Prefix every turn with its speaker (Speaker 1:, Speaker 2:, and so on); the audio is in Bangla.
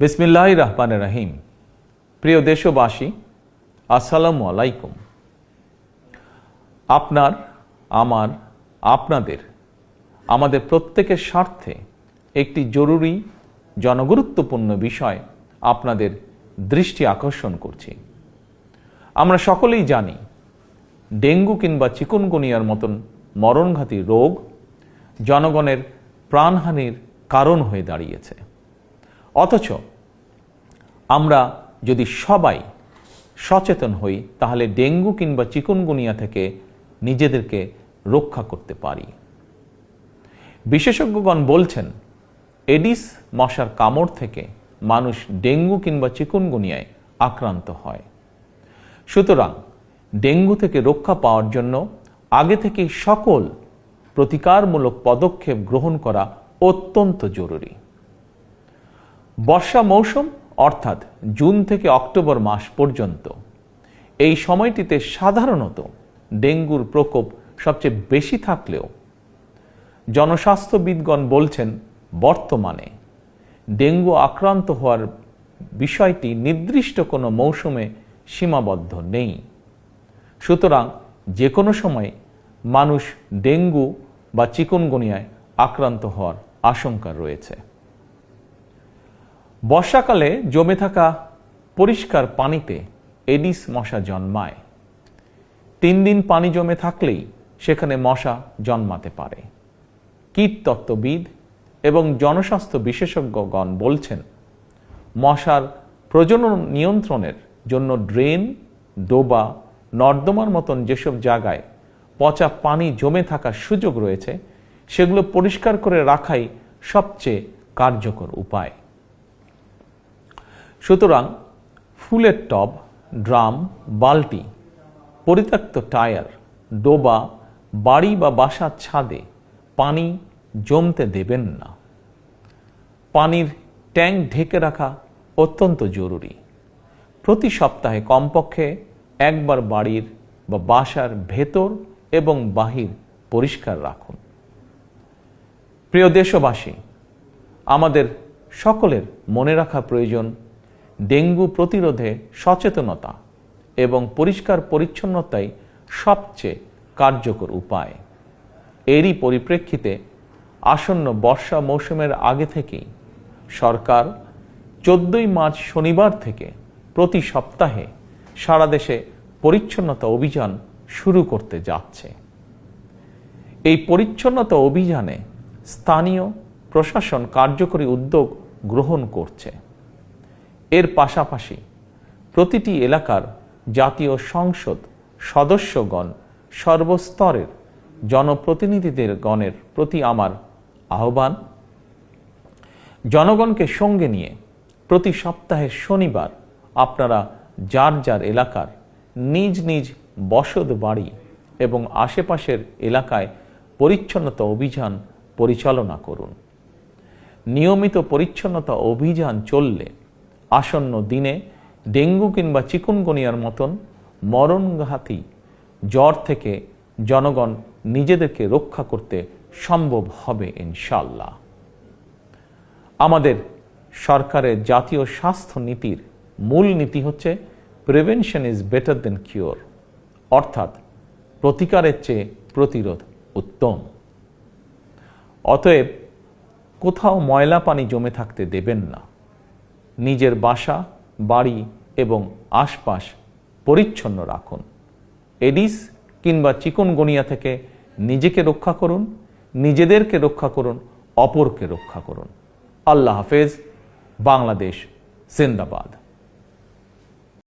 Speaker 1: বিসমিল্লাহির রহমানির রহিম। প্রিয় দেশবাসী, আসসালামু আলাইকুম। আপনার, আমার, আপনাদের, আমাদের প্রত্যেকের স্বার্থে একটি জরুরি জনগুরুত্বপূর্ণ বিষয় আপনাদের দৃষ্টি আকর্ষণ করছি। আমরা সকলেই জানি ডেঙ্গু কিংবা চিকুনগুনিয়ার মতন মরণঘাতী রোগ জনগণের প্রাণহানির কারণ হয়ে দাঁড়িয়েছে। অথচ আমরা যদি সবাই সচেতন হই তাহলে ডেঙ্গু কিংবা চিকুনগুনিয়া থেকে নিজেদেরকে রক্ষা করতে পারি। বিশেষজ্ঞগণ বলছেন এডিস মশার কামড় থেকে মানুষ ডেঙ্গু কিংবা চিকুনগুনিয়ায় আক্রান্ত হয়। সুতরাং ডেঙ্গু থেকে রক্ষা পাওয়ার জন্য আগে থেকেই সকল প্রতিকারমূলক পদক্ষেপ গ্রহণ করা অত্যন্ত জরুরি। বর্ষা মৌসুম অর্থাৎ জুন থেকে অক্টোবর মাস পর্যন্ত এই সময়টিতে সাধারণত ডেঙ্গুর প্রকোপ সবচেয়ে বেশি থাকলেও জনস্বাস্থ্যবিদগণ বলছেন বর্তমানে ডেঙ্গু আক্রান্ত হওয়ার বিষয়টি নির্দিষ্ট কোনো মৌসুমে সীমাবদ্ধ নেই। সুতরাং যে কোনো সময় মানুষ ডেঙ্গু বা চিকুনগুনিয়ায় আক্রান্ত হওয়ার আশঙ্কা রয়েছে। বর্ষাকালে জমে থাকা পরিষ্কার পানিতে এডিস মশা জন্মায়। 3 দিন পানি জমে থাকলেই সেখানে মশা জন্মাতে পারে। কীটতত্ত্ববিদ এবং জনস্বাস্থ্য বিশেষজ্ঞগণ বলছেন মশার প্রজনন নিয়ন্ত্রণের জন্য ড্রেন, ডোবা, নর্দমার মতন যেসব জায়গায় পচা পানি জমে থাকার সুযোগ রয়েছে সেগুলো পরিষ্কার করে রাখাই সবচেয়ে কার্যকর উপায়। সুতরাং ফুলের টব, ড্রাম, বালতি, পরিত্যক্ত টায়ার, ডোবা, বাড়ি বা বাসার ছাদে পানি জমতে দেবেন না। পানির ট্যাঙ্ক ঢেকে রাখা অত্যন্ত জরুরি। প্রতি সপ্তাহে কমপক্ষে একবার বাড়ির বা বাসার ভেতর এবং বাহির পরিষ্কার রাখুন। প্রিয় দেশবাসী, আমাদের সকলের মনে রাখা প্রয়োজন ডেঙ্গু প্রতিরোধে সচেতনতা এবং পরিষ্কার পরিচ্ছন্নতাই সবচেয়ে কার্যকর উপায়। এরই পরিপ্রেক্ষিতে আসন্ন বর্ষা মৌসুমের আগে থেকেই সরকার 14 মার্চ শনিবার থেকে প্রতি সপ্তাহে সারা দেশে পরিচ্ছন্নতা অভিযান শুরু করতে যাচ্ছে। এই পরিচ্ছন্নতা অভিযানে স্থানীয় প্রশাসন কার্যকরী উদ্যোগ গ্রহণ করছে। এর পাশাপাশি প্রতিটি এলাকার জাতীয় সংসদ সদস্যগণ, সর্বস্তরের জনপ্রতিনিধিদের গণের প্রতি আমার আহ্বান, জনগণকে সঙ্গে নিয়ে প্রতি সপ্তাহের শনিবার আপনারা যার যার এলাকার নিজ নিজ বসত বাড়ি এবং আশেপাশের এলাকায় পরিচ্ছন্নতা অভিযান পরিচালনা করুন। নিয়মিত পরিচ্ছন্নতা অভিযান চললে আসন্ন দিনে ডেঙ্গু কিংবা চিকুনগুনিয়ার মতন মরণঘাতী জ্বর থেকে জনগণ নিজেদেরকে রক্ষা করতে সম্ভব হবে ইনশাআল্লাহ। আমাদের সরকারের জাতীয় স্বাস্থ্য নীতির মূল নীতি হচ্ছে prevention is better then cure, অর্থাৎ প্রতিকারের চেয়ে প্রতিরোধ উত্তম। অতএব কোথাও ময়লা পানি জমে থাকতে দেবেন না। নিজের বাসা, বাড়ি এবং আশপাশ পরিচ্ছন্ন রাখুন। এডিস কিংবা চিকুনগুনিয়া থেকে নিজেকে রক্ষা করুন, নিজেদেরকে রক্ষা করুন, অপরকে রক্ষা করুন। আল্লাহ হাফেজ। বাংলাদেশ জিন্দাবাদ।